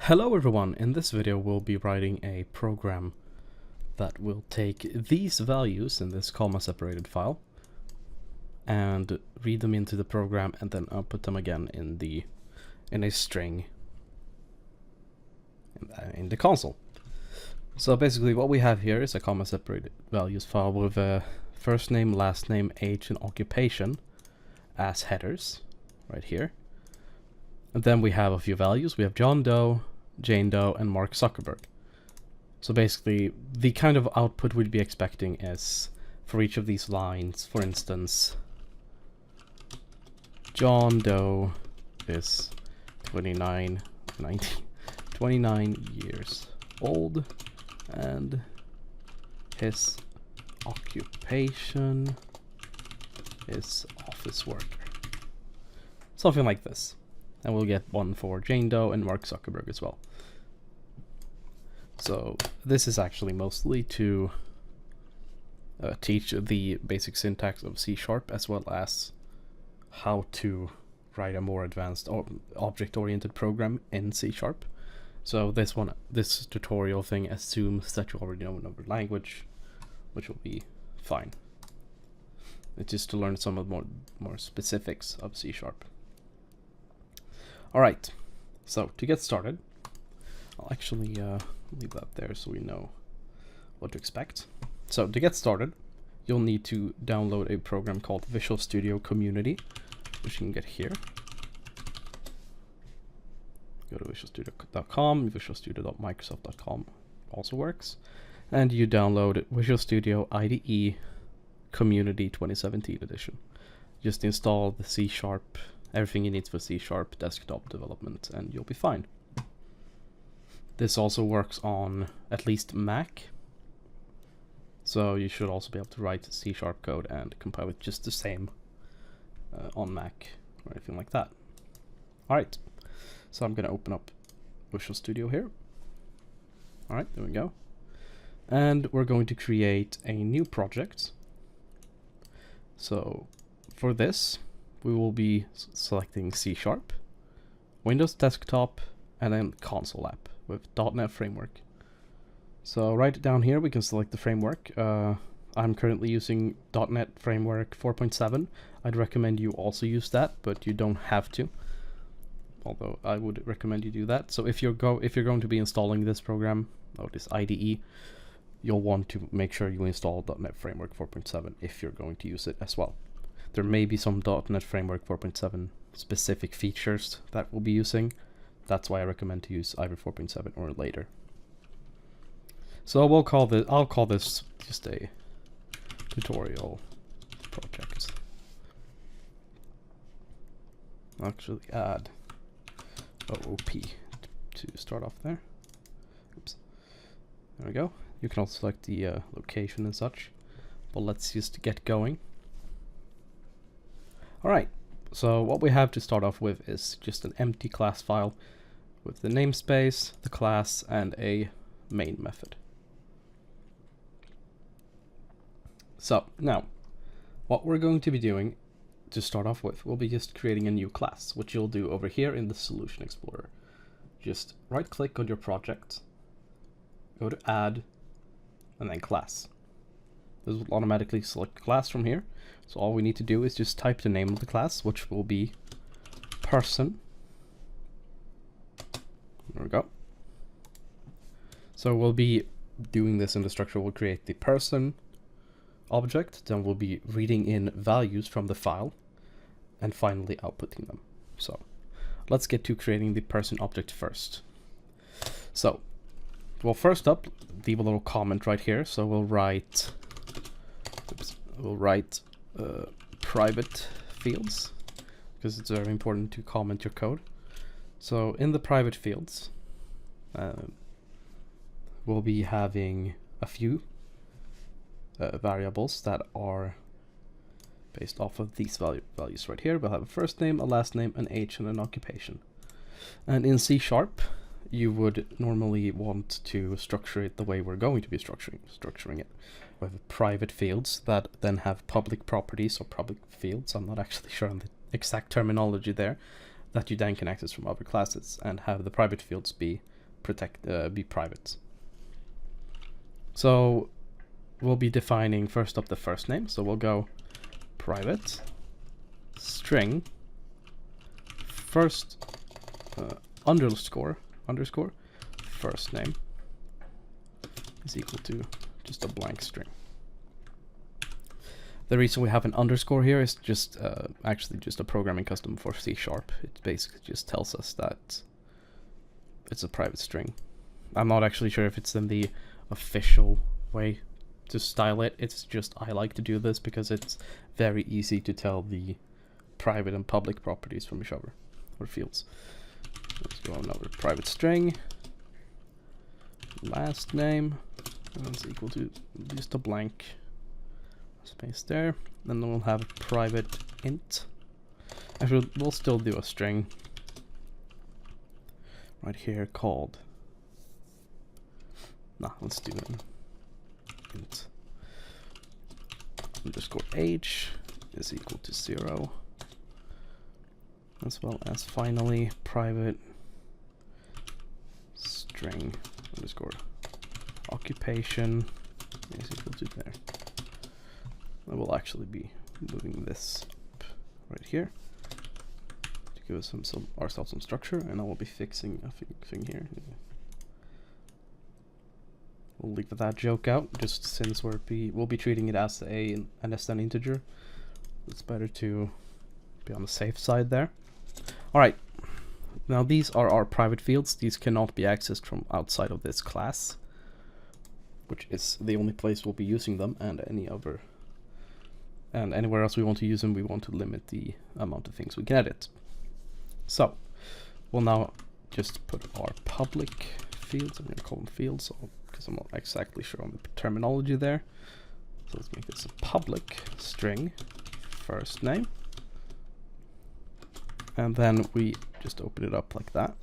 Hello everyone, in this video we'll be writing a program that will take these values in this comma separated file and read them into the program and then output them again in a string in the console. So basically what we have here is a comma separated values file with first name, last name, age and occupation as headers right here. And then we have a few values. We have John Doe, Jane Doe, and Mark Zuckerberg. So basically, the kind of output we'd be expecting is for each of these lines, for instance, John Doe is 29 years old, and his occupation is office worker. Something like this. And we'll get one for Jane Doe and Mark Zuckerberg as well. So this is actually mostly to teach the basic syntax of C# as well as how to write a more advanced object-oriented program in C#. So this tutorial thing assumes that you already know another language, which will be fine. It's just to learn some of the more specifics of C#. Alright, so to get started, I'll actually leave that there so we know what to expect. So to get started, you'll need to download a program called Visual Studio Community, which you can get here. Go to visualstudio.com, visualstudio.microsoft.com also works. And you download Visual Studio IDE Community 2017 edition. Just install the C#, everything you need for C# desktop development, and you'll be fine. This also works on at least Mac, so you should also be able to write C# code and compile it just the same on Mac or anything like that. Alright, so I'm going to open up Visual Studio here. Alright, there we go. And we're going to create a new project. So for this, we will be selecting C#, Windows Desktop, and then Console app with .NET Framework. So right down here we can select the framework. I'm currently using .NET Framework 4.7. I'd recommend you also use that, but you don't have to. Although I would recommend you do that. So if you're going to be installing this program, or this IDE, you'll want to make sure you install .NET Framework 4.7 if you're going to use it as well. There may be some .NET Framework 4.7 specific features that we'll be using. That's why I recommend to use either 4.7 or later. So I'll call this just a tutorial project. I'll actually add OOP to start off there. Oops. There we go. You can also select the location and such. But let's just get going. Alright, so what we have to start off with is just an empty class file with the namespace, the class, and a main method. So now, what we're going to be doing to start off with, we'll be just creating a new class, which you'll do over here in the Solution Explorer. Just right click on your project, go to Add, and then Class. This will automatically select class from here. So all we need to do is just type the name of the class, which will be person. There we go. So we'll be doing this in the structure. We'll create the person object, then we'll be reading in values from the file, and finally outputting them. So let's get to creating the person object first. So, well, first up, leave a little comment right here. So we'll write private fields, because it's very important to comment your code. So in the private fields, we'll be having a few variables that are based off of these values right here. We'll have a first name, a last name, an age, and an occupation. And in C#, you would normally want to structure it the way we're going to be structuring it, with private fields that then have public properties or public fields. I'm not actually sure on the exact terminology there, that you then can access from other classes, and have the private fields be be private. So we'll be defining first up the first name. So we'll go private string first underscore first name is equal to just a blank string. The reason we have an underscore here is just actually just a programming custom for C#. It basically just tells us that it's a private string. I'm not actually sure if it's in the official way to style it. It's just I like to do this because it's very easy to tell the private and public properties from each other, or fields. Let's go another private string, last name, and it's equal to just a blank space there. Then we'll have a private int. Actually, we'll still do a string right here called, let's do an int underscore age is equal to 0, as well as finally private string underscore occupation is equal to there. I will actually be moving this up right here to give us ourselves some structure, and I will be fixing a thing here. We'll leave that joke out, just since we'll be treating it as an integer. It's better to be on the safe side there. All right, now these are our private fields. These cannot be accessed from outside of this class, which is the only place we'll be using them, and anywhere else we want to use them, we want to limit the amount of things we can edit. So we'll now just put our public fields. I'm going to call them fields because I'm not exactly sure on the terminology there. So let's make this a public string first name, and then we just open it up like that,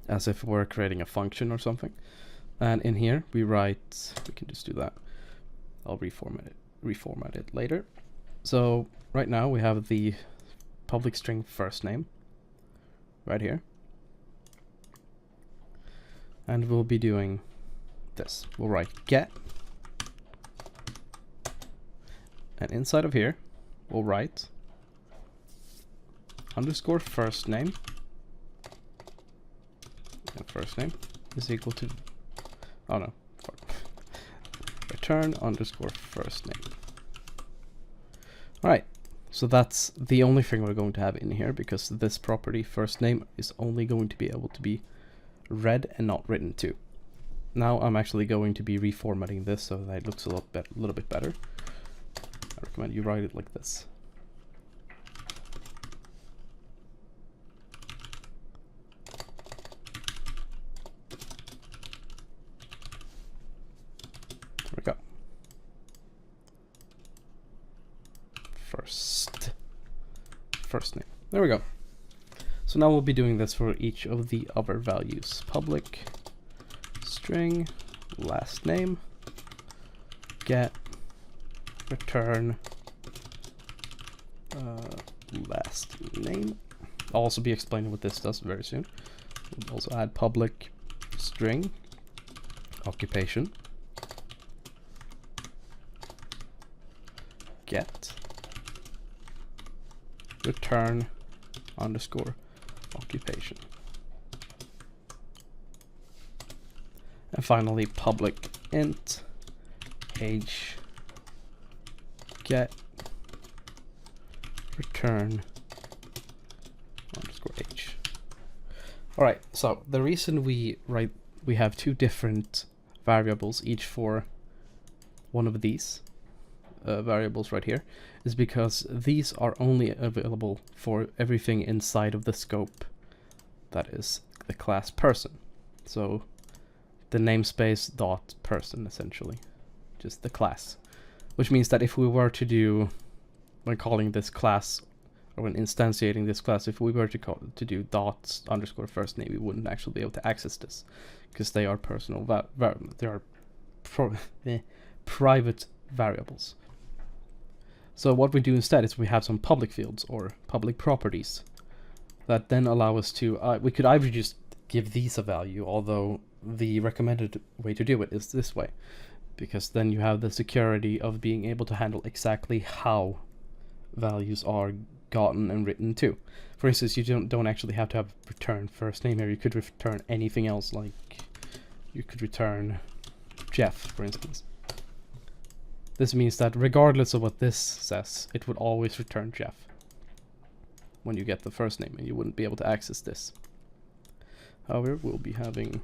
as if we're creating a function or something. And in here we can just do that. I'll reformat it later. So right now we have the public string first name right here, and we'll be doing this. We'll write get, and inside of here we'll write underscore first name, and first name is equal to return underscore first name. All right, so that's the only thing we're going to have in here, because this property first name is only going to be able to be read and not written to. Now I'm actually going to be reformatting this so that it looks a little bit better. I recommend you write it like this. There we go. First name. There we go. So now we'll be doing this for each of the other values. Public string last name, get, return last name. I'll also be explaining what this does very soon. We'll also add public string occupation, get, return underscore occupation, and finally public int age, get, return underscore age. All right, so the reason we have two different variables each for one of these variables right here is because these are only available for everything inside of the scope that is the class person. So the namespace dot person, essentially, just the class, which means that if we were to do, when calling this class or when instantiating this class, if we were to do dot underscore first name, we wouldn't actually be able to access this because they are personal they are private variables. So what we do instead is we have some public fields or public properties that then allow us to we could either just give these a value, although the recommended way to do it is this way, because then you have the security of being able to handle exactly how values are gotten and written too. For instance, you don't actually have to have return first name here. You could return anything else, like you could return Jeff, for instance. This means that regardless of what this says, it would always return Jeff when you get the first name, and you wouldn't be able to access this. However, we'll be having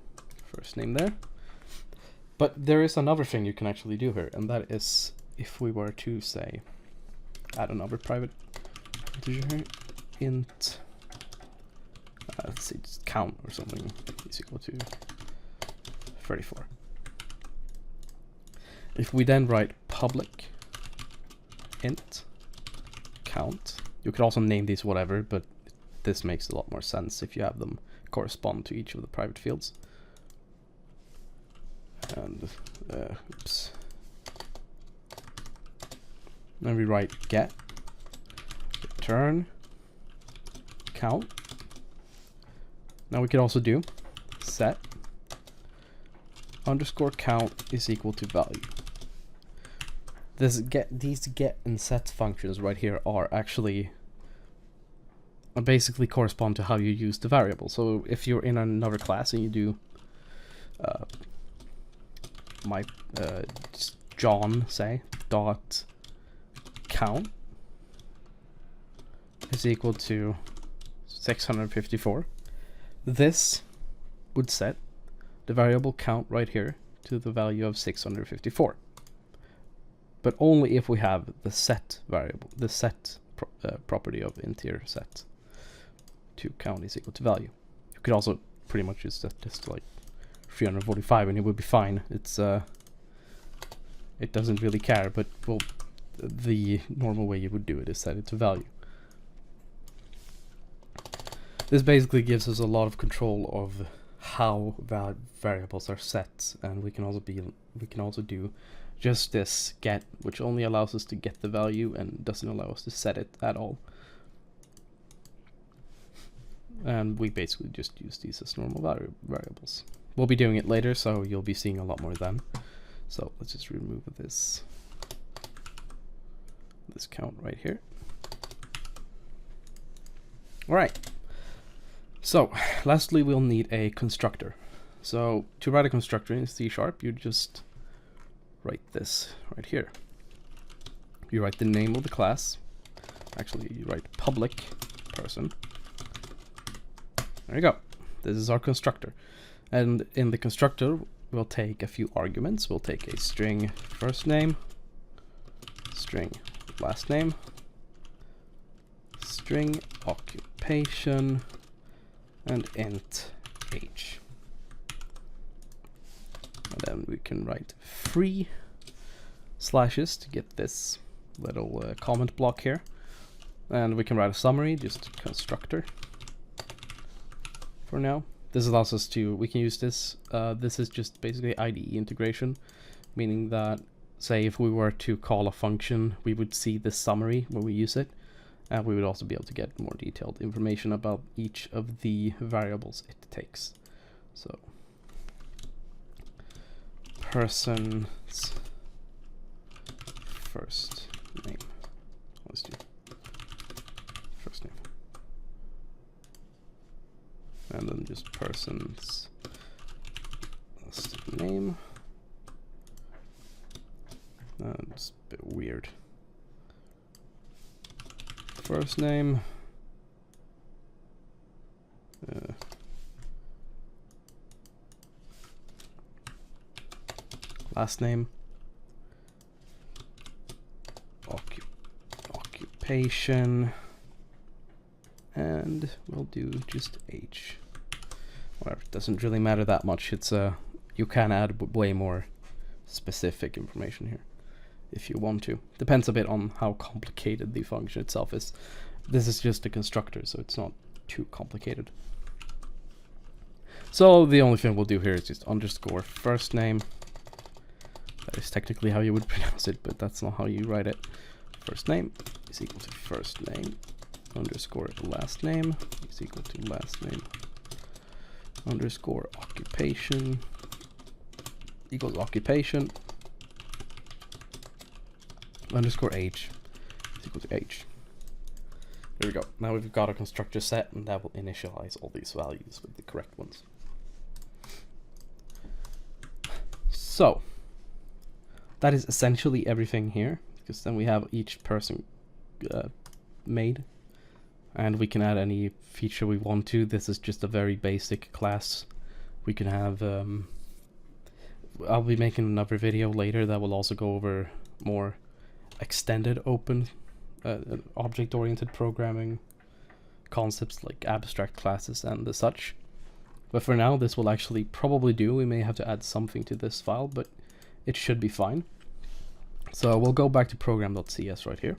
first name there. But there is another thing you can actually do here, and that is if we were to say add another private integer here, int let's see, just count or something is equal to 34. If we then write public int count, you could also name these whatever, but this makes a lot more sense if you have them correspond to each of the private fields. And oops. Then we write get return count. Now we could also do set underscore count is equal to value. These get and set functions right here are actually basically correspond to how you use the variable. So if you're in another class and you do John, say, dot count is equal to 654, this would set the variable count right here to the value of 654. But only if we have the set variable, the set property of integer set to count is equal to value. You could also pretty much just set this to like 345 and it would be fine. It's it doesn't really care, but well, the normal way you would do it is set it to value. This basically gives us a lot of control of how variables are set, and we can also do just this get, which only allows us to get the value and doesn't allow us to set it at all. And we basically just use these as normal variables. We'll be doing it later, so you'll be seeing a lot more then. So let's just remove this count right here. All right. So lastly, we'll need a constructor. So to write a constructor in C#, you just write this right here. You write the name of the class. Actually, you write public person. There you go. This is our constructor. And in the constructor, we'll take a few arguments. We'll take a string first name, string last name, string occupation, and int age. And then we can write 3 slashes to get this little comment block here. And we can write a summary, just constructor for now. This allows us to, we can use this, this is just basically IDE integration, meaning that, say, if we were to call a function, we would see this summary when we use it, and we would also be able to get more detailed information about each of the variables it takes. So, person's first name. Let's do first name. And then just person's last name. It's a bit weird. First name. Last name. Occupation. And we'll do just age. Whatever, it doesn't really matter that much. It's you can add way more specific information here if you want to. Depends a bit on how complicated the function itself is. This is just a constructor, so it's not too complicated. So the only thing we'll do here is just underscore first name. That is technically how you would pronounce it, but that's not how you write it. First name is equal to first name underscore last name is equal to last name underscore occupation equals occupation underscore age is equal to age. There we go. Now we've got a constructor set, and that will initialize all these values with the correct ones. So that is essentially everything here, because then we have each person made, and we can add any feature we want to. This is just a very basic class. We can have I'll be making another video later that will also go over more extended open object-oriented programming concepts like abstract classes and the such. But for now, this will actually probably do. We may have to add something to this file, but it should be fine. So we'll go back to program.cs right here,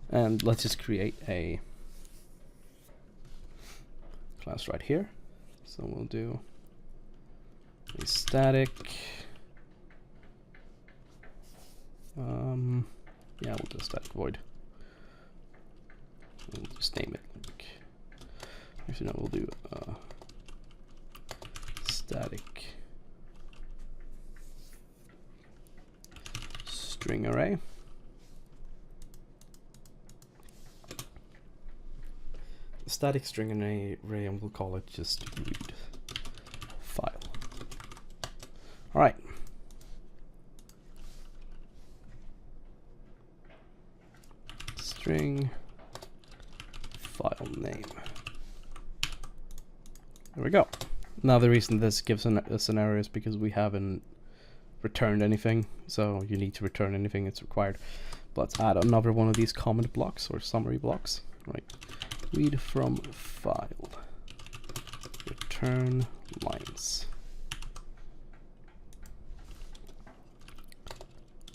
and let's just create a class right here. So we'll do a static yeah, we'll do a static void. We'll just name it like, actually no, we'll do static string array. Static string array, and we'll call it just read file. All right. String file name. There we go. Now the reason this gives us an error is because we haven't returned anything, so you need to return anything that's required. But let's add another one of these comment blocks or summary blocks. Right. Read from file. Return lines.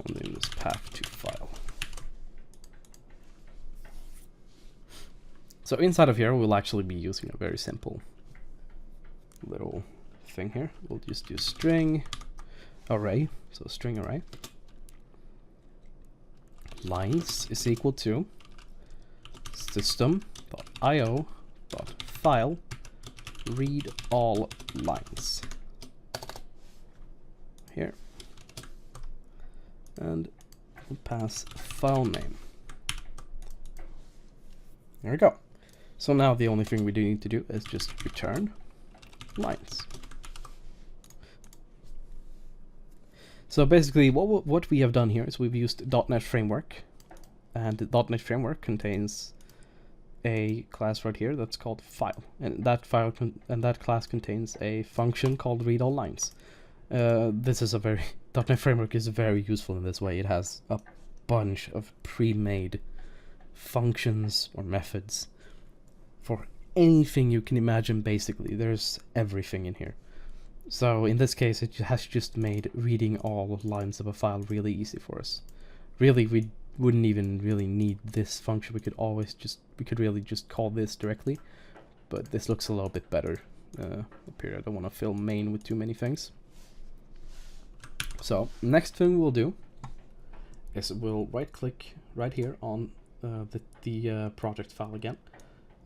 I'll name this path to file. So inside of here, we'll actually be using a very simple little thing here. We'll just do string array, so string array lines is equal to system.io.file read all lines here, and we'll pass file name. There we go. So now the only thing we do need to do is just return lines. So basically what we have done here is we've used .NET Framework, and the .NET Framework contains a class right here that's called file, and that class contains a function called read all lines. This is a very .NET Framework is very useful in this way. It has a bunch of pre-made functions or methods for anything you can imagine. Basically, there's everything in here. So in this case, it has just made reading all lines of a file really easy for us. Really, we wouldn't even really need this function. We could really just call this directly, but this looks a little bit better up here. I don't want to fill main with too many things. So next thing we'll do is we'll right click right here on the project file again,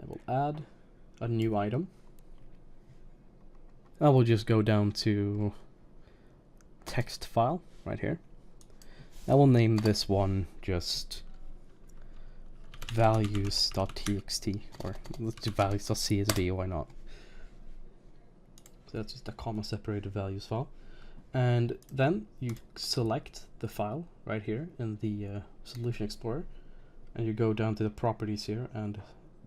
and we'll add a new item. I will just go down to text file right here. I will name this one just values.txt, or let's do values.csv, why not? So that's just a comma separated values file. And then you select the file right here in the Solution Explorer, and you go down to the properties here, and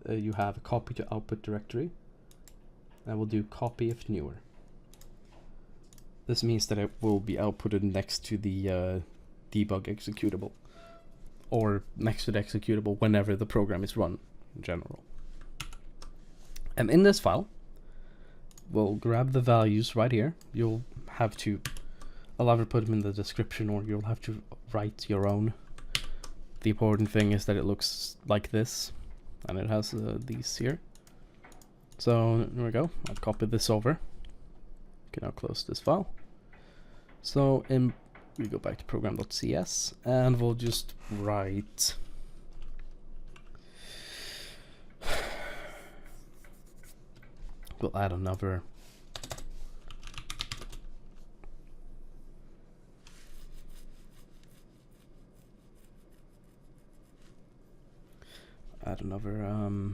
you have a copy to output directory. I will do copy if newer. This means that it will be outputted next to the debug executable, or next to the executable whenever the program is run in general. And in this file, we'll grab the values right here. You'll have to, I'll either put them in the description or you'll have to write your own. The important thing is that it looks like this, and it has these here. So there we go. I'll copy this over. Can now close this file. So we go back to program.cs, and we'll just write we'll add another over.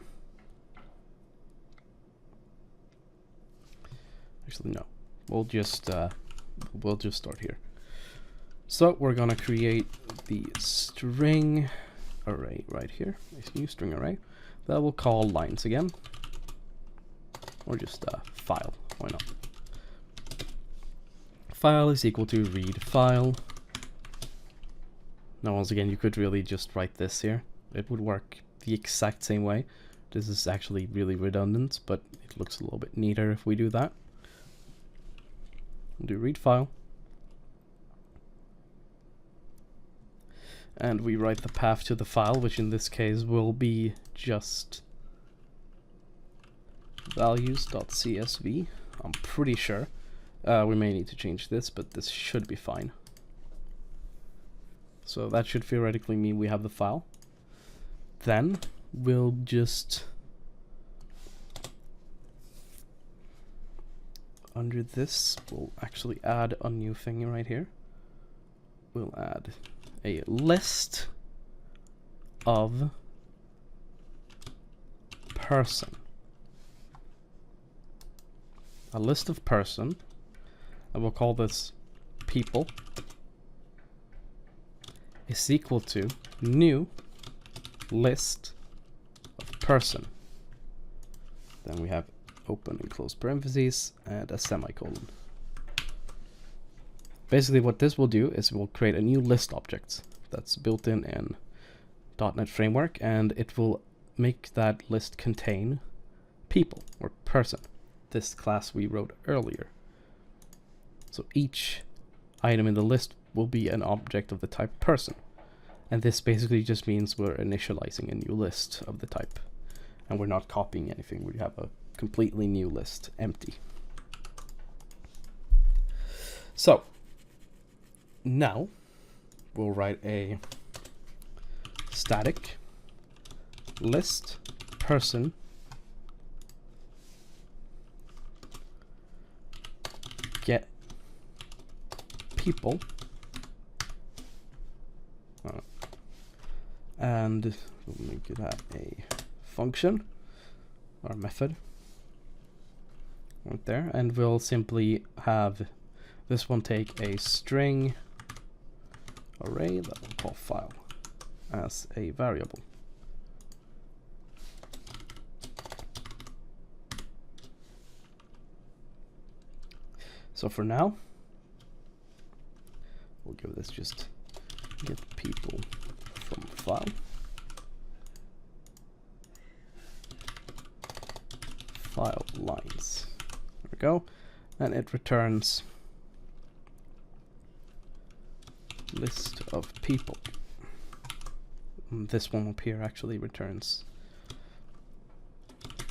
Actually, no. We'll just start here. So we're gonna create the string array right here. This new string array that we'll call lines again, or just file. Why not? File is equal to read file. Now, once again, you could really just write this here. It would work the exact same way. This is actually really redundant, but it looks a little bit neater if we do that. We'll do read file. And we write the path to the file, which in this case will be just values.csv. I'm pretty sure. We may need to change this, but this should be fine. So that should theoretically mean we have the file. Then we'll just, under this, we'll actually add a new thing right here. We'll add a list of person. A list of person, and we'll call this people, is equal to new list of person. Then we have open and close parentheses and a semicolon. Basically what this will do is we'll create a new list object that's built in .NET Framework, and it will make that list contain people or person, this class we wrote earlier. So each item in the list will be an object of the type person. And this basically just means we're initializing a new list of the type. And we're not copying anything. We have a completely new list, empty. So now we'll write a static list person get people, and we'll make it have a function or method right there, and we'll simply have this one take a string array that we'll call file as a variable. So for now, we'll give this just get people from file. File lines. There we go. And it returns list of people. And this one up here actually returns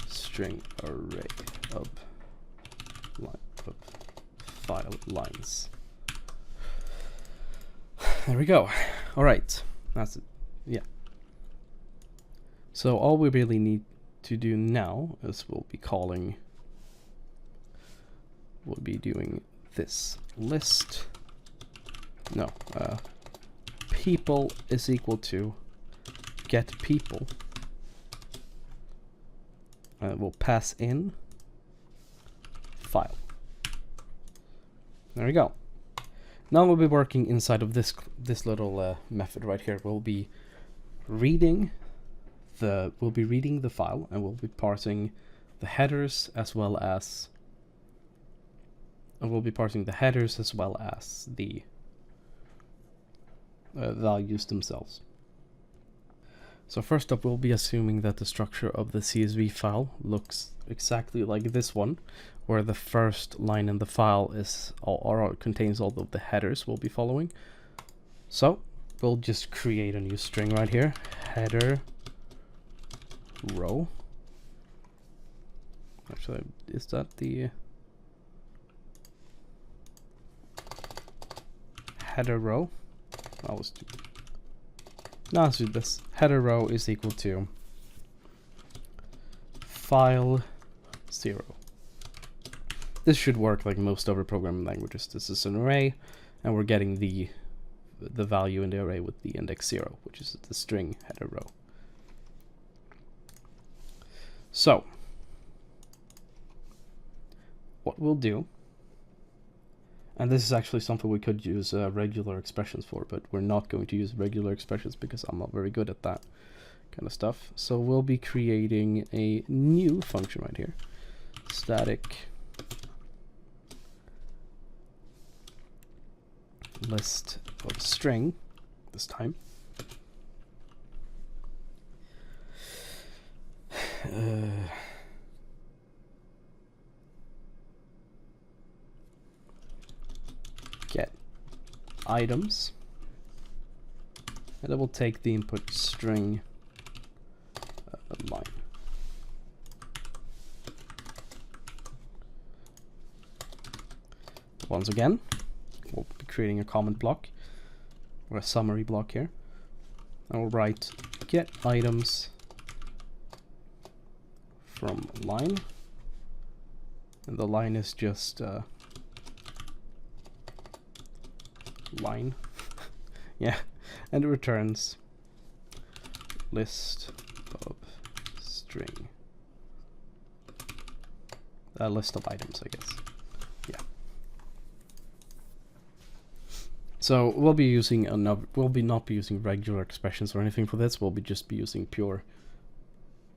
string array of file lines. There we go. All right, that's it. Yeah. So all we really need to do now is we'll be doing this list. No, people is equal to get people, and we'll pass in file. There we go. Now we'll be working inside of this little method right here. We'll be reading the file, and we'll be parsing the headers as well as the values themselves. So first up, we'll be assuming that the structure of the CSV file looks exactly like this one, where the first line in the file is or contains all of the headers we'll be following. So we'll just create a new string right here, header row. Actually, is that the header row? Let's do this. Header row is equal to file 0. This should work like most other programming languages. This is an array, and we're getting the value in the array with the index 0, which is the string header row. So what we'll do, and this is actually something we could use regular expressions for, but we're not going to use regular expressions because I'm not very good at that kind of stuff. So we'll be creating a new function right here, static list of string this time. Get items, and it will take the input string line. Once again, we'll be creating a comment block or a summary block here. I will write get items from line, and the line is just line. Yeah, and it returns list of string, a list of items, I guess. Yeah. So we'll be using another. We'll be not be using regular expressions or anything for this. We'll be just be using pure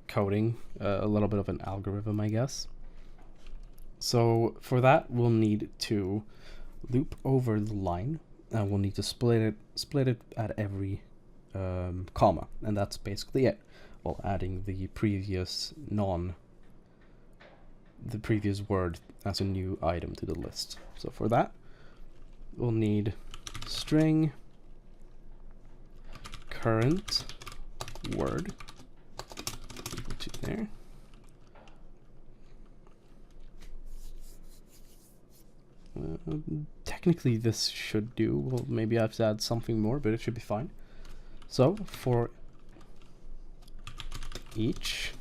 coding, a little bit of an algorithm, I guess. So for that, we'll need to loop over the line, and we'll need to split it at every comma, and that's basically it. While adding the previous word as a new item to the list. So for that, we'll need string current word equal to there. Technically this should do. Well, maybe I have to add something more, but it should be fine. So for each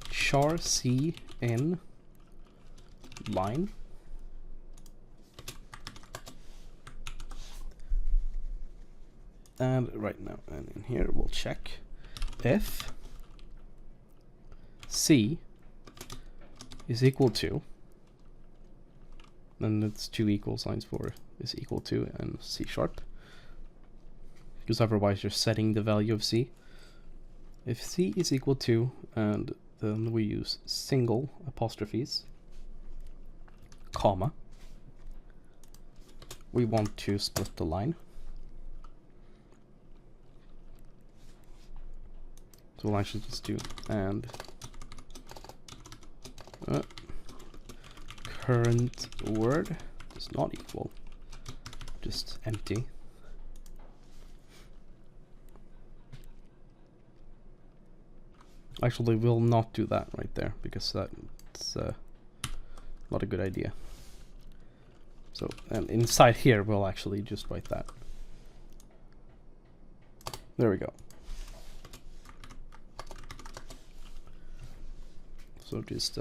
char c in line, and right now, and in here we'll check if c is equal to, then it's two equal signs for is equal to and C#, because otherwise you're setting the value of C. If C is equal to, and then we use single apostrophes, comma, we want to split the line. So we'll actually just do and current word does not equal, just empty. Actually, we'll not do that right there because that's not a good idea. So, and inside here, we'll actually just write that. There we go. So just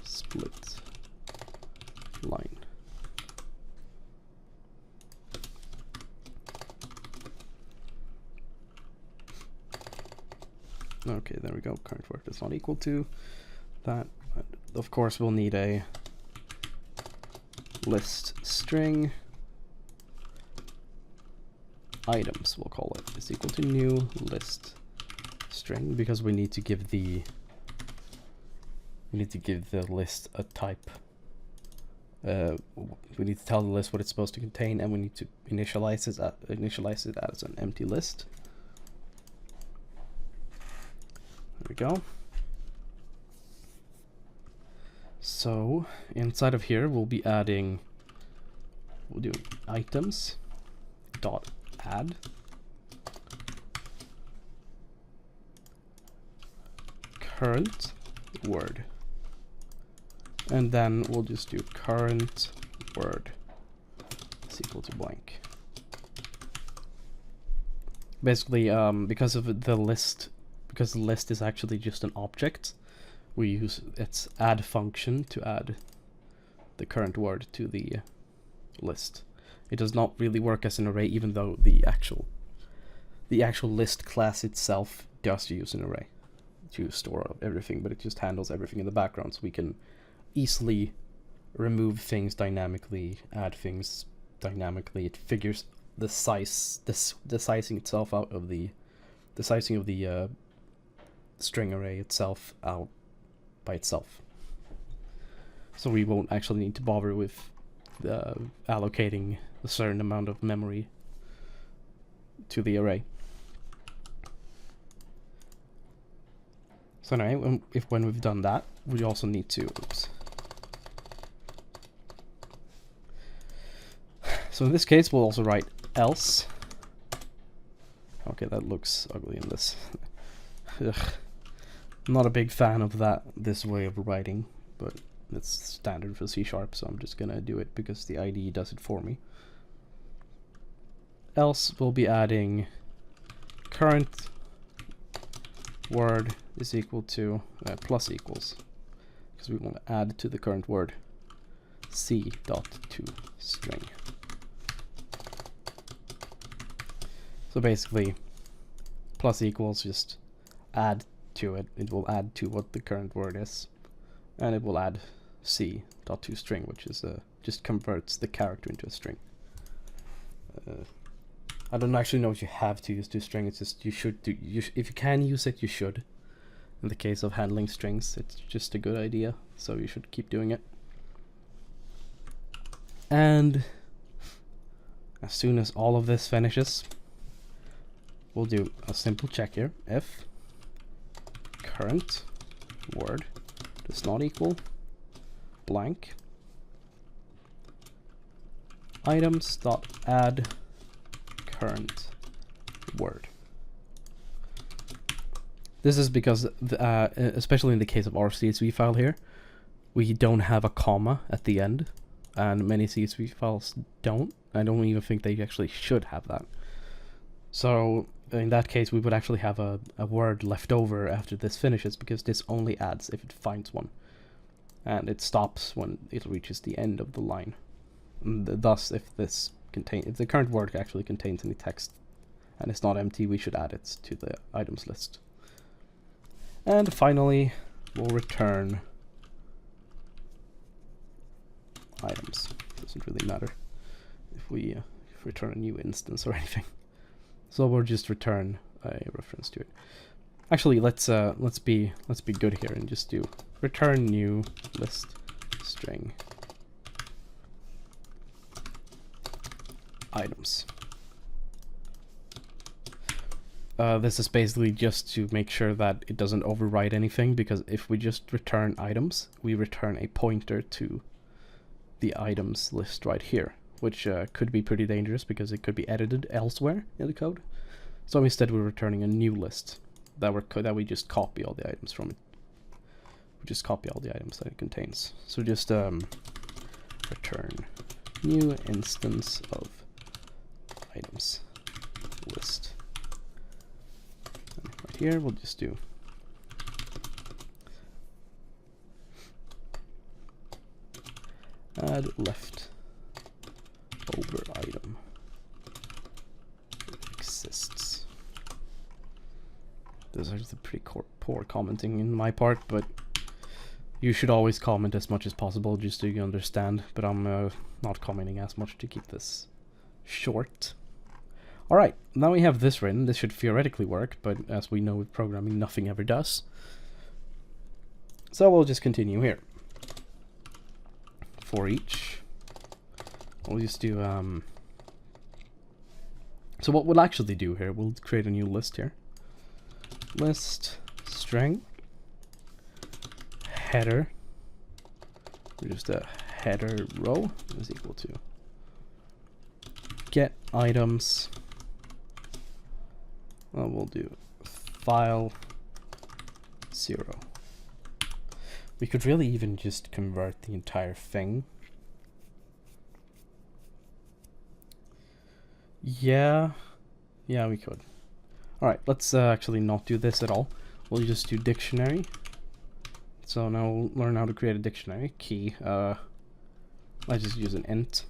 split line. Okay, there we go. Current word is not equal to that. Of course, we'll need a list string items, we'll call it, is equal to new list string, because we need to give the list a type. We need to tell the list what it's supposed to contain, and we need to initialize it as an empty list. There we go. So inside of here, we'll be adding. We'll do items dot add current word, and then we'll just do current word is equal to blank. Basically, because the list is actually just an object, we use its add function to add the current word to the list. It does not really work as an array, even though the actual list class itself does use an array. to store everything, but it just handles everything in the background, so we can easily remove things dynamically, add things dynamically. It figures the sizing itself out of the sizing of the string array itself out by itself. So we won't actually need to bother with allocating a certain amount of memory to the array. So now, when we've done that, we also need to, So in this case, we'll also write else. Okay, that looks ugly in this. Ugh. I'm not a big fan of this way of writing, but it's standard for C#, so I'm just gonna do it because the IDE does it for me. Else we'll be adding current word is equal to plus equals, because we want to add to the current word c.toString. So basically, plus equals just add to it. It will add to what the current word is, and it will add c.toString, which is just converts the character into a string. I don't actually know if you have to use toString. It's just you should do. If you can use it, you should. In the case of handling strings, it's just a good idea, so you should keep doing it. And as soon as all of this finishes, we'll do a simple check here. If current word does not equal blank, items.add current word. This is because, especially in the case of our CSV file here, we don't have a comma at the end, and many CSV files don't. I don't even think they actually should have that. So in that case, we would actually have a word left over after this finishes, because this only adds if it finds one, and it stops when it reaches the end of the line. And thus, if the current word actually contains any text and it's not empty, we should add it to the items list. And finally, we'll return items. Doesn't really matter if we return a new instance or anything. So we'll just return a reference to it. Actually, let's be good here and just do return new list string items. This is basically just to make sure that it doesn't override anything, because if we just return items, we return a pointer to the items list right here, which could be pretty dangerous because it could be edited elsewhere in the code. So instead we're returning a new list that we just copy all the items from it. We just copy all the items that it contains. So just return new instance of items list. And right here we'll just do add left over item exists. This is a pretty poor commenting in my part, but you should always comment as much as possible just so you understand, but I'm not commenting as much to keep this short. Alright, now we have this written. This should theoretically work, but as we know with programming, nothing ever does. So we'll just continue here. For each, we'll just do so what we'll actually do here, we'll create a new list here. List string header, just a header row is equal to get items. Well, we'll do file 0. We could really even just convert the entire thing. Yeah, we could. Alright, let's actually not do this at all. We'll just do dictionary. So now we'll learn how to create a dictionary key. Let's just use an int,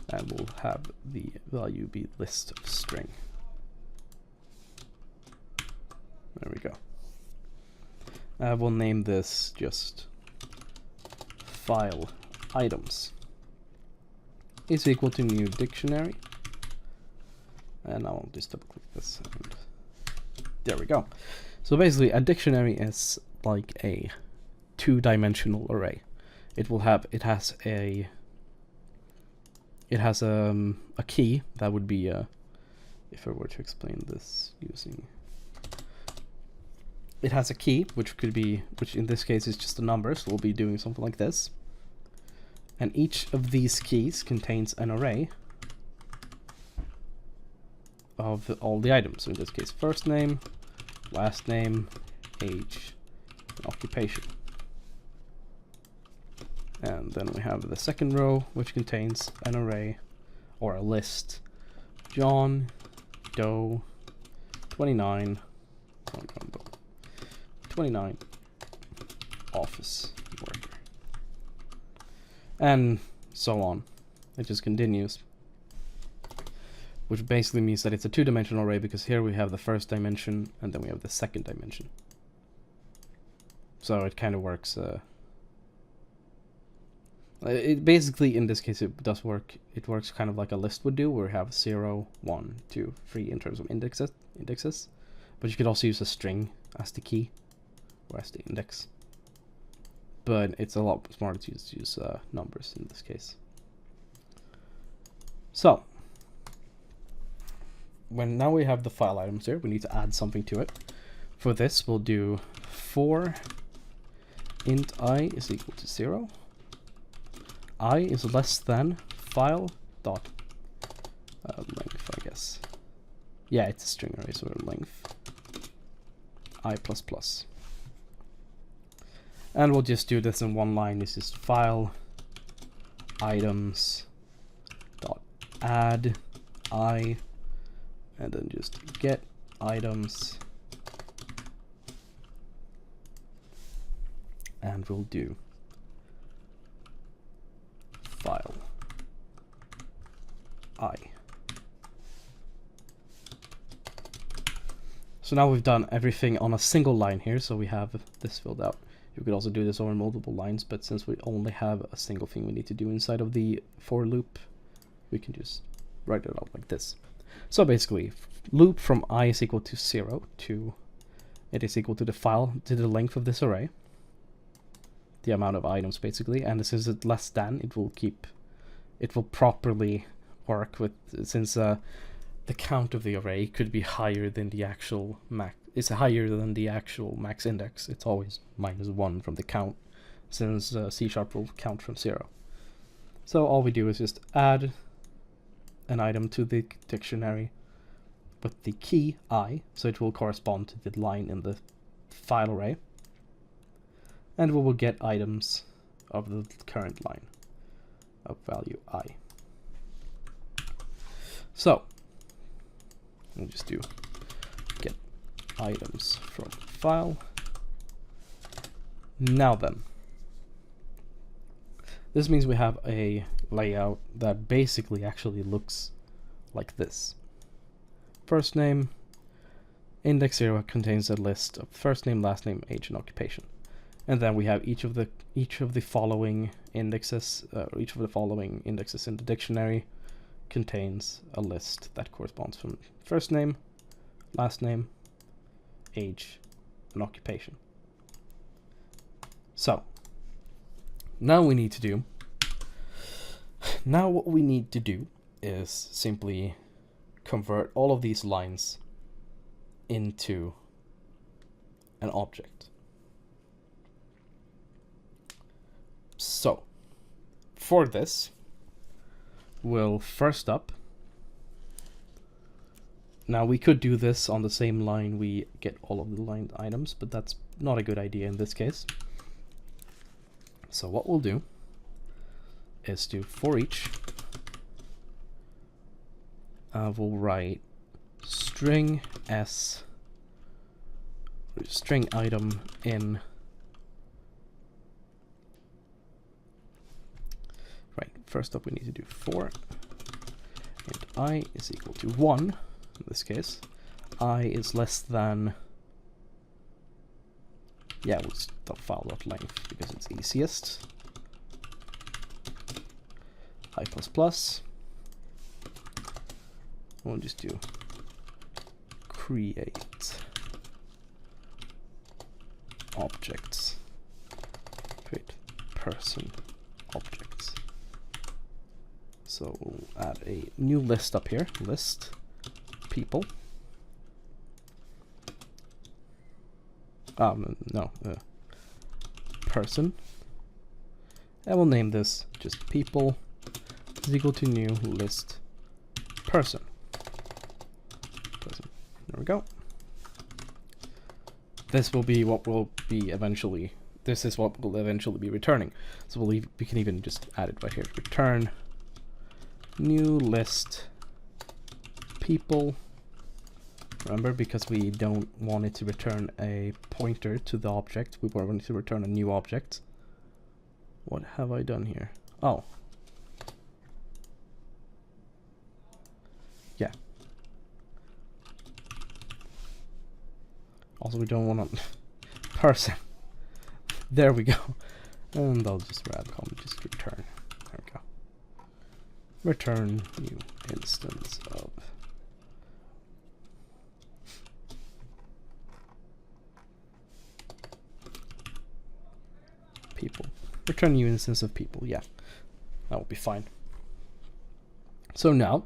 and we'll have the value be list of string. There we go. We'll name this just file items is equal to new dictionary. And now I'll just double click this, and there we go. So basically a dictionary is like a two-dimensional array. It has a key that would be if I were to explain this using, it has a key which in this case is just a number, so we'll be doing something like this. And each of these keys contains an array of all the items. So in this case, first name, last name, age, and occupation. And then we have the second row, which contains an array or a list. John Doe 29 office worker. And so on. It just continues. Which basically means that it's a two-dimensional array, because here we have the first dimension and then we have the second dimension. So it kind of works. It basically, in this case, it does work. It works kind of like a list would do, where we have 0, 1, 2, 3 in terms of indexes. But you could also use a string as the key or as the index. But it's a lot smarter to use numbers in this case. So now we have the file items here, we need to add something to it. For this, we'll do for int I is equal to 0. I is less than file dot length, I guess. Yeah, it's a string array, so length I++. And we'll just do this in one line. This is file items dot add I, and then just get items, and we'll do file I. So now we've done everything on a single line here, so we have this filled out. You could also do this over multiple lines, but since we only have a single thing we need to do inside of the for loop, we can just write it out like this. So basically, loop from I is equal to 0 to it is equal to the length of this array, the amount of items basically, and since it's less than, it will properly work with, since the count of the array could be higher than the actual max. It's higher than the actual max index. It's always -1 from the count, since C# will count from 0. So all we do is just add an item to the dictionary with the key I, so it will correspond to the line in the file array, and we will get items of the current line of value I. So we'll just do get items from file. Now then, this means we have a layout that basically actually looks like this. First name, index 0 contains a list of first name, last name, age, and occupation. And then we have each of the following indexes, each of the following indexes in the dictionary contains a list that corresponds from first name, last name, age, and occupation. So now what we need to do is simply convert all of these lines into an object. So for this, we'll first up, now we could do this on the same line we get all of the lined items, but that's not a good idea in this case. So what we'll do is do for each, we'll write string s, string item in, right, first up we need to do for int I is equal to 1, in this case, I is less than Yeah, we'll stop file.length because it's easiest. I++. We'll just do create objects. Create person objects. So we'll add a new list up here. List people. Person. And we'll name this just people is equal to new list person. There we go. This will be what will be eventually. This is what will eventually be returning. So we can even just add it right here. Return new list people. Remember, because we don't want it to return a pointer to the object, we want it to return a new object. What have I done here? Oh. Yeah. Also, we don't want to person. There we go. And I'll just rather call it just return. There we go. Return new instance of people. Return new instance of people. Yeah, that will be fine. So now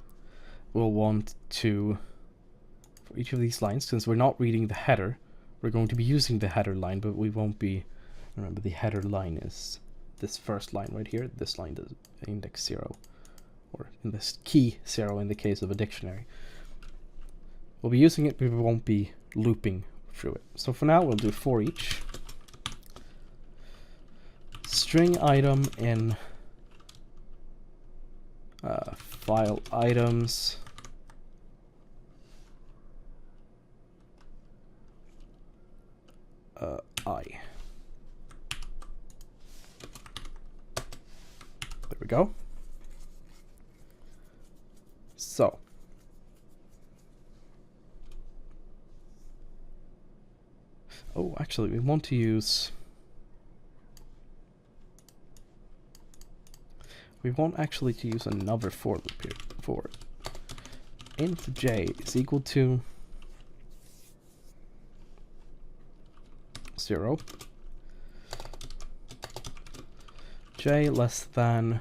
we'll want to, for each of these lines, since we're not reading the header, we're going to be using the header line, but we won't be. Remember, the header line is this first line right here. This line does index 0, or in this key 0 in the case of a dictionary. We'll be using it, but we won't be looping through it. So for now, we'll do for each string item in file items I. There we go. So actually we want to use, we want actually to use another for loop here. For int j is equal to 0, j less than,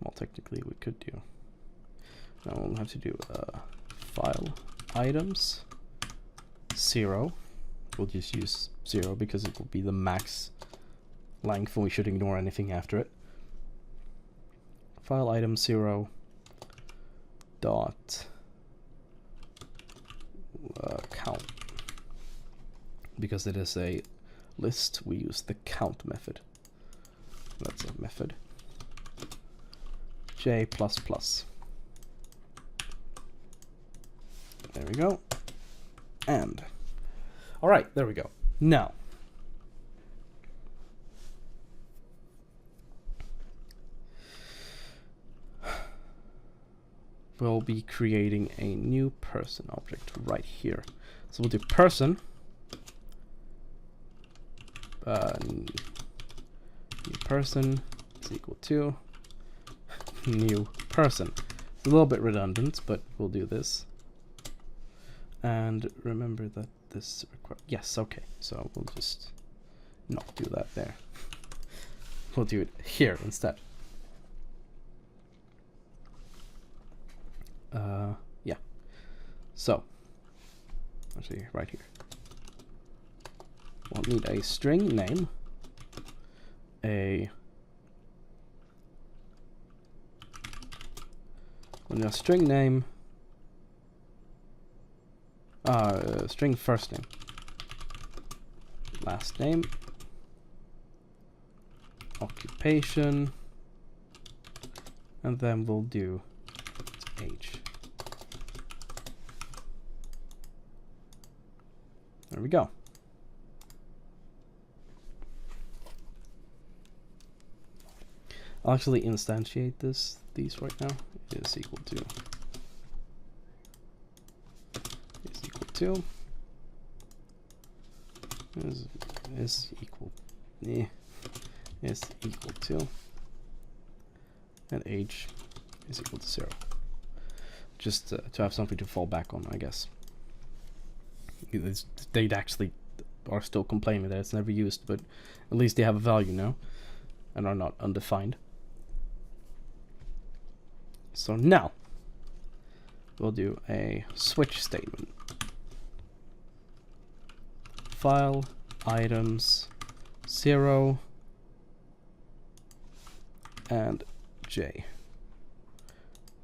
well, technically we could do, now we'll have to do file items 0. We'll just use 0 because it will be the max length and we should ignore anything after it. File item 0 dot count. Because it is a list, we use the count method. That's a method. J++. There we go. And all right, there we go. Now we'll be creating a new person object right here. So we'll do person new person is equal to new person. It's a little bit redundant, but we'll do this. And remember that this yes, okay. So we'll just not do that there. We'll do it here instead. Yeah. So actually right here. We'll need a string name, we'll need a string name, string first name, last name, occupation, and then we'll do age. There we go. I'll actually instantiate these right now. Is equal to is equal to, and age is equal to 0. Just to have something to fall back on, I guess. They actually are still complaining that it's never used, but at least they have a value now and are not undefined. So now we'll do a switch statement. File items 0 and J.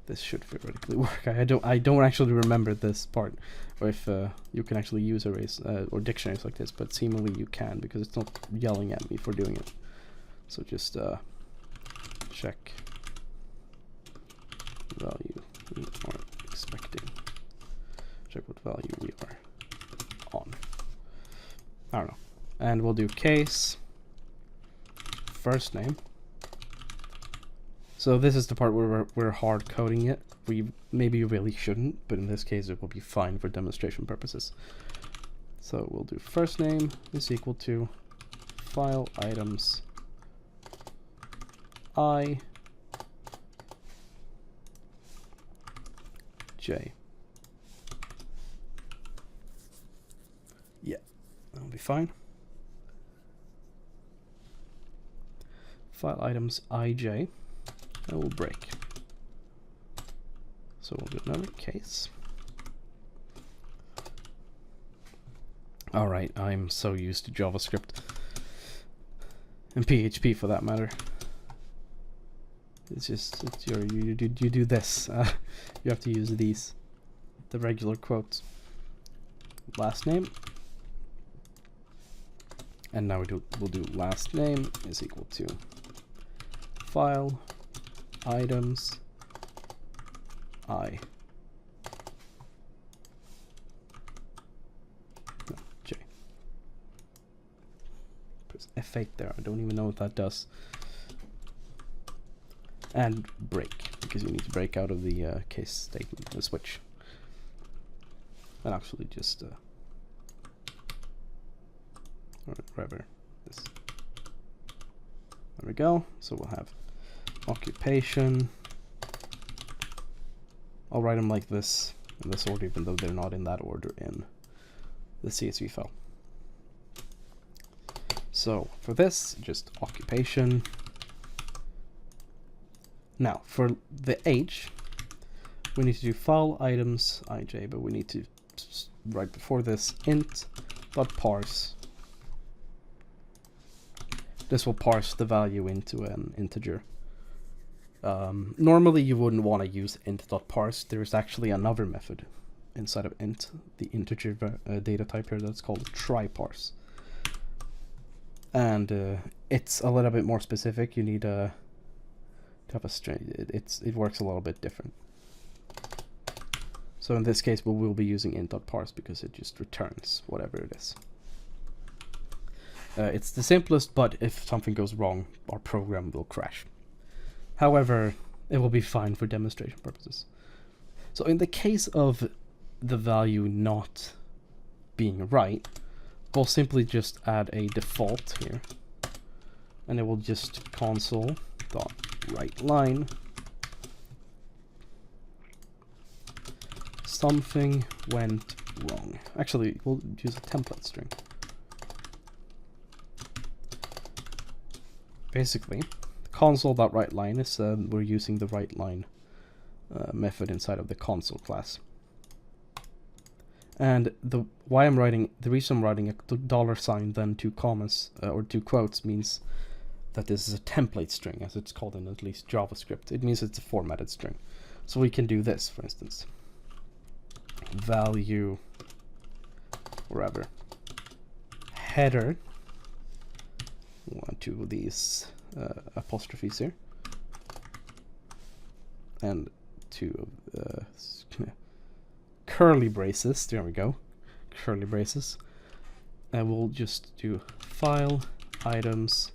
This should theoretically work. I don't actually remember this part, or if you can actually use arrays or dictionaries like this, but seemingly you can, because it's not yelling at me for doing it. So just check value we are expecting. Check what value we are on. I don't know. And we'll do case first name. So this is the part where we're hard coding it. We maybe really shouldn't, but in this case it will be fine for demonstration purposes. So we'll do first name is equal to file items I J. Yeah, that'll be fine. File items IJ. That will break. So we'll do another case. Alright, I'm so used to JavaScript. And PHP for that matter. It's just, you do this. You have to use these. The regular quotes. Last name. And now we'll do last name is equal to file items I no, J. Press F8 there. I don't even know what that does. And break, because you need to break out of the case statement, the switch. And actually just or whatever this. There we go. So we'll have occupation. I'll write them like this in this order, even though they're not in that order in the CSV file. So for this, just occupation. Now for the age, we need to do file items IJ, but we need to right before this int.parse. This will parse the value into an integer. Normally you wouldn't want to use int.parse. There is actually another method inside of int, the integer data type here, that's called try-parse. And it's a little bit more specific. You need to have a string. It works a little bit different. So in this case we will be using int.parse because it just returns whatever it is. It's the simplest, but if something goes wrong, our program will crash. However, it will be fine for demonstration purposes. So in the case of the value not being right, we'll simply just add a default here, and it will just console.writeLine something went wrong. Actually, we'll use a template string. Basically, console.writeLine is we're using the writeLine method inside of the console class. And the reason I'm writing a $sign then 2 commas or 2 quotes means that this is a template string, as it's called in at least JavaScript. It means it's a formatted string. So we can do this, for instance. Value wherever header. Want 2 of these apostrophes here, and 2 of curly braces. There we go, curly braces. And we'll just do file items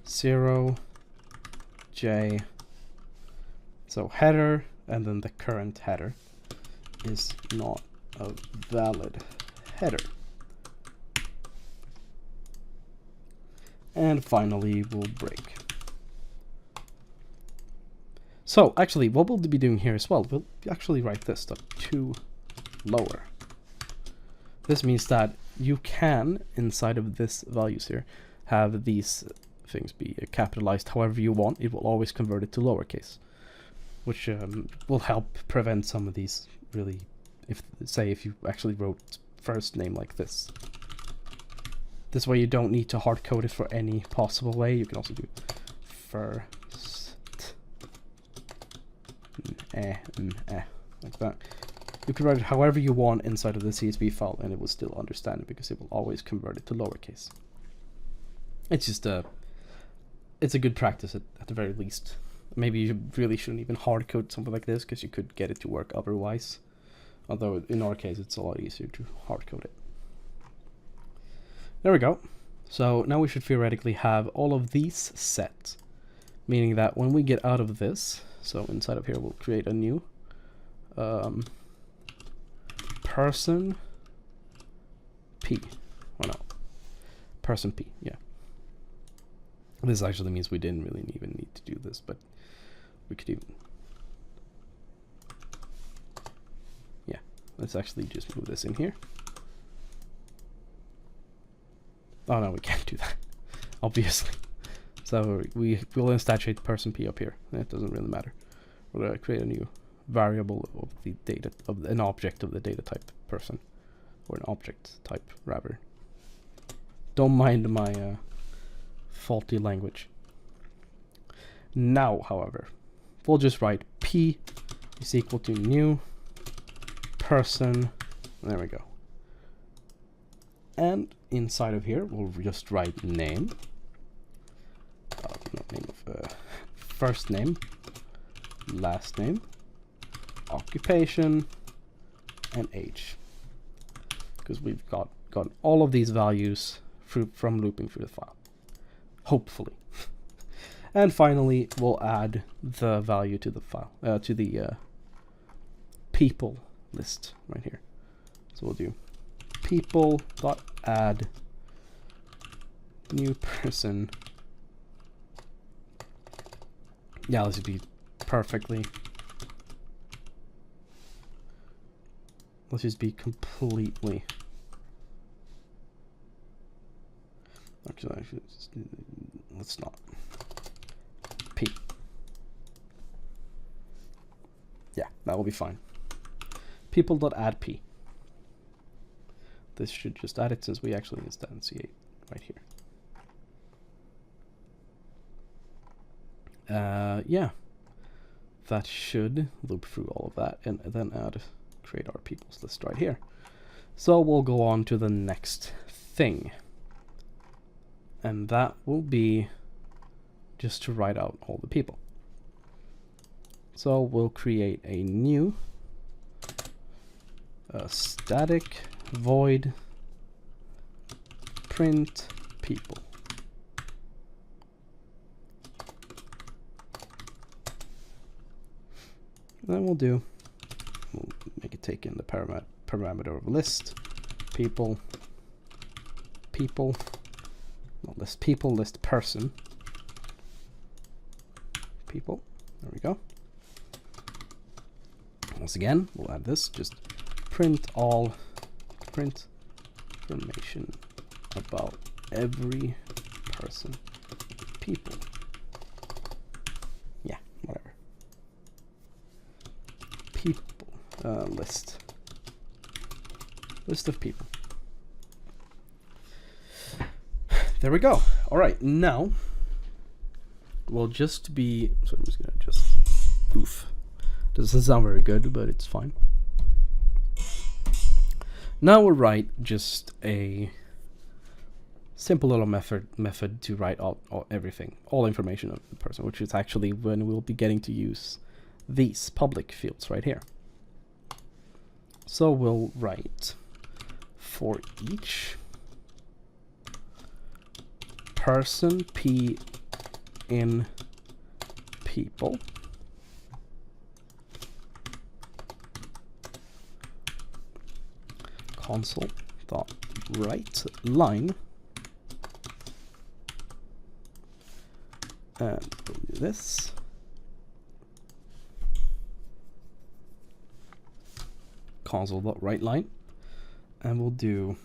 0 J. So header, and then the current header is not a valid header. And finally, we'll break. So actually, what we'll be doing here as well, we'll actually write this to lower. This means that you can, inside of this values here, have these things be capitalized however you want. It will always convert it to lowercase, which will help prevent some of these really, if you actually wrote first name like this. This way you don't need to hard code it for any possible way. You can also do first like that. You can write it however you want inside of the CSV file and it will still understand it because it will always convert it to lowercase. It's just it's a good practice at the very least. Maybe you really shouldn't even hard code something like this because you could get it to work otherwise. Although in our case it's a lot easier to hard code it. There we go. So now we should theoretically have all of these set, meaning that when we get out of this, so inside of here we'll create a new person P. Or no, person P, yeah. This actually means we didn't really even need to do this, but we could even, yeah, let's actually just move this in here. Oh no, we can't do that, obviously. So we will instantiate person P up here. It doesn't really matter. We're gonna create a new variable of the data, of an object of the data type person, or an object type rather. Don't mind my faulty language. Now, however, we'll just write P is equal to new person. There we go. And inside of here, we'll just write name. Name of first name, last name, occupation, and age. Because we've got all of these values from looping through the file. Hopefully. And finally, we'll add the value to the file, to the people list right here. So we'll do people.add new person. Yeah, this would be perfectly. Let's just be completely. Actually, let's not. P. Yeah, that will be fine. People.add P. This should just add it since we actually instantiate right here. Yeah, that should loop through all of that and then create our people's list right here. So we'll go on to the next thing, and that will be just to write out all the people. So we'll create a new static void print people. Then we'll make it take in the parameter of list people, not list people, list person, people. There we go. Once again, we'll add this, just print information about every person, people. Yeah, whatever. People, list of people. There we go. All right, now we'll just be, so I'm just gonna oof. Doesn't sound very good, but it's fine. Now we'll write just a simple little method to write out everything, all information of the person, which is actually when we'll be getting to use these public fields right here. So we'll write for each person P in people, console.write line And we'll do this. Console.writeLine. And we'll do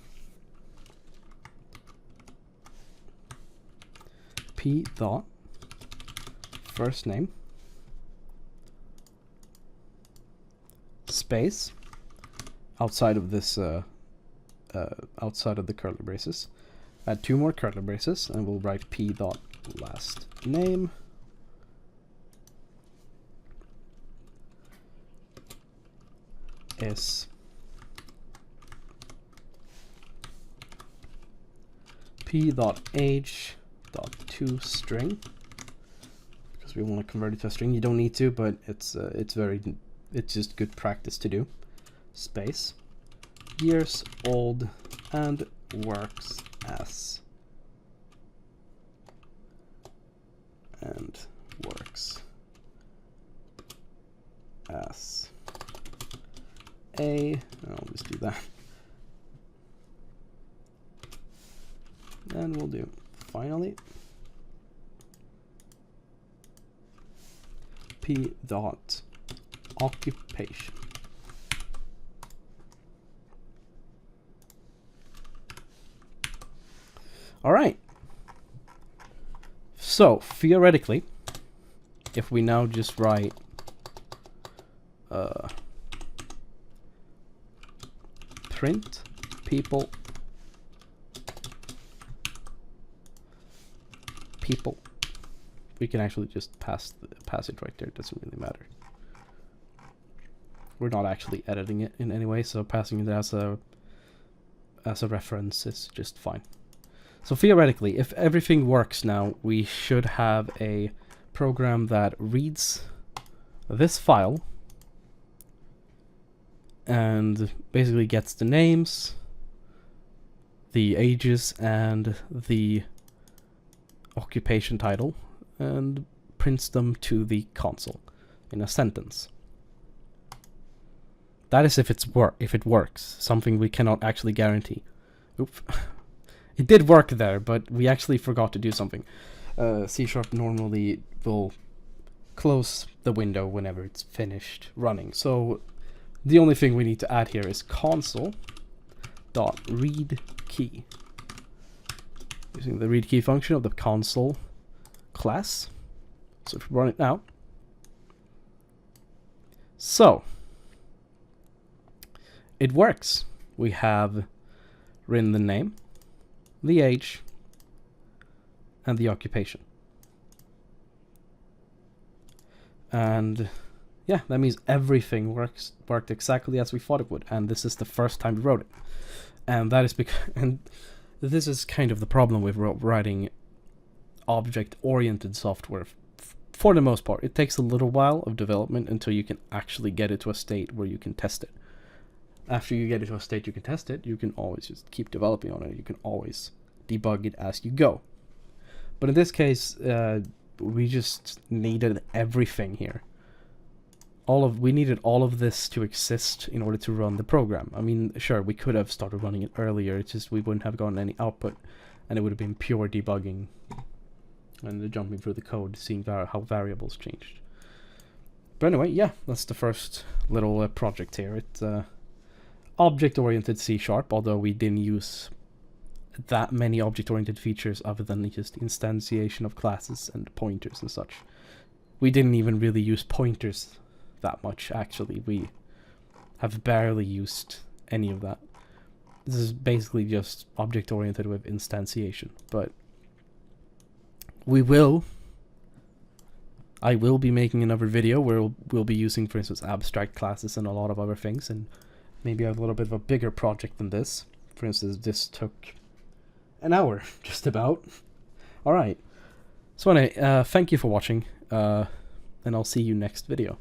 p dot first name space outside of this outside of the curly braces. Add 2 more curly braces, and we'll write p dot last name is p dot age dot toString, because we want to convert it to a string. You don't need to, but it's just good practice to do. Space years old and works as I'll just do that. And we'll do finally p dot occupation. All right. So theoretically, if we now just write print people, we can actually just pass it right there. It doesn't really matter. We're not actually editing it in any way, so passing it as a reference is just fine. So theoretically, if everything works now, we should have a program that reads this file and basically gets the names, the ages, and the occupation title, and prints them to the console in a sentence. That is if it works, something we cannot actually guarantee. Oops. It did work there, but we actually forgot to do something. C# normally will close the window whenever it's finished running. So the only thing we need to add here is console.readKey, using the readKey function of the console class. So if we run it now, so it works. We have written the name, the age, and the occupation. And yeah, that means everything worked exactly as we thought it would, and this is the first time we wrote it. And that is because, and this is kind of the problem with writing object-oriented software. For the most part, it takes a little while of development until you can actually get it to a state where you can test it. After you get it to a state you can test it, you can always just keep developing on it. You can always debug it as you go. But in this case, we just needed everything here. We needed all of this to exist in order to run the program. I mean, sure, we could have started running it earlier. It's just we wouldn't have gotten any output, and it would have been pure debugging and jumping through the code, seeing how variables changed. But anyway, yeah, that's the first little project here. It's object-oriented C#, although we didn't use that many object-oriented features other than just instantiation of classes and pointers and such. We didn't even really use pointers that much, actually. We have barely used any of that. This is basically just object-oriented with instantiation, but I will be making another video where we'll be using, for instance, abstract classes and a lot of other things, and maybe a little bit of a bigger project than this. For instance, this took an hour, just about. Alright, so anyway, thank you for watching, and I'll see you next video.